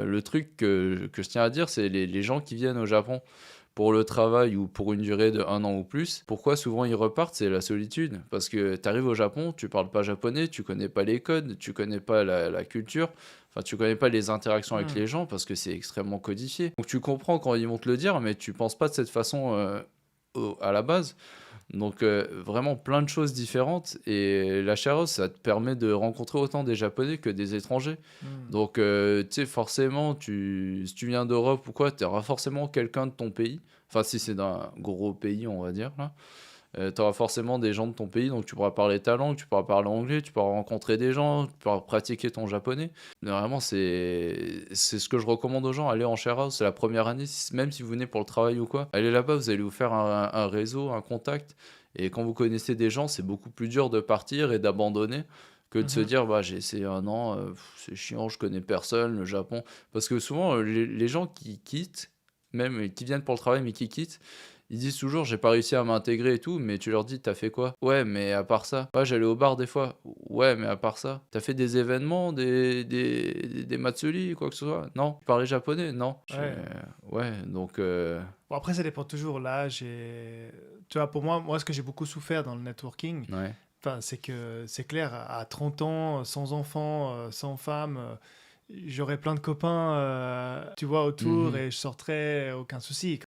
le truc que je tiens à dire, c'est les gens qui viennent au Japon pour le travail ou pour une durée de 1 an ou plus, pourquoi souvent ils repartent? C'est la solitude. Parce que tu arrives au Japon, tu parles pas japonais, tu connais pas les codes, tu connais pas la culture, enfin tu connais pas les interactions avec Mmh. les gens parce que c'est extrêmement codifié. Donc tu comprends quand ils vont te le dire, mais tu penses pas de cette façon, à la base. Donc vraiment plein de choses différentes et la share house, ça te permet de rencontrer autant des Japonais que des étrangers. Mmh. Donc tu sais forcément si tu viens d'Europe ou quoi, tu auras forcément quelqu'un de ton pays. Enfin si c'est d'un gros pays, on va dire là. Tu auras forcément des gens de ton pays, donc tu pourras parler ta langue, tu pourras parler anglais, tu pourras rencontrer des gens, tu pourras pratiquer ton japonais. Mais vraiment, c'est ce que je recommande aux gens, aller en share house, c'est la première année, même si vous venez pour le travail ou quoi. Allez là-bas, vous allez vous faire un réseau, un contact, et quand vous connaissez des gens, c'est beaucoup plus dur de partir et d'abandonner que de se Mmh. dire, bah, j'ai essayé 1 an, c'est chiant, je connais personne, le Japon. Parce que souvent, les gens qui quittent, même qui viennent pour le travail mais qui quittent, ils disent toujours: «J'ai pas réussi à m'intégrer et tout», mais tu leur dis: «Tu as fait quoi?» «Ouais, mais à part ça». «Ouais, j'allais au bar des fois». «Ouais, mais à part ça». «Tu as fait des événements, des matsuri, quoi que ce soit?» «Non». «Tu parlais japonais?» «Non». Je fais: Ouais. «Ouais, donc Bon, après, ça dépend toujours. Là, tu vois, pour moi, ce que j'ai beaucoup souffert dans le networking, ouais. enfin, c'est que c'est clair, à 30 ans, sans enfants, sans femme, j'aurais plein de copains, tu vois, autour Mmh. et je sortirais, aucun souci.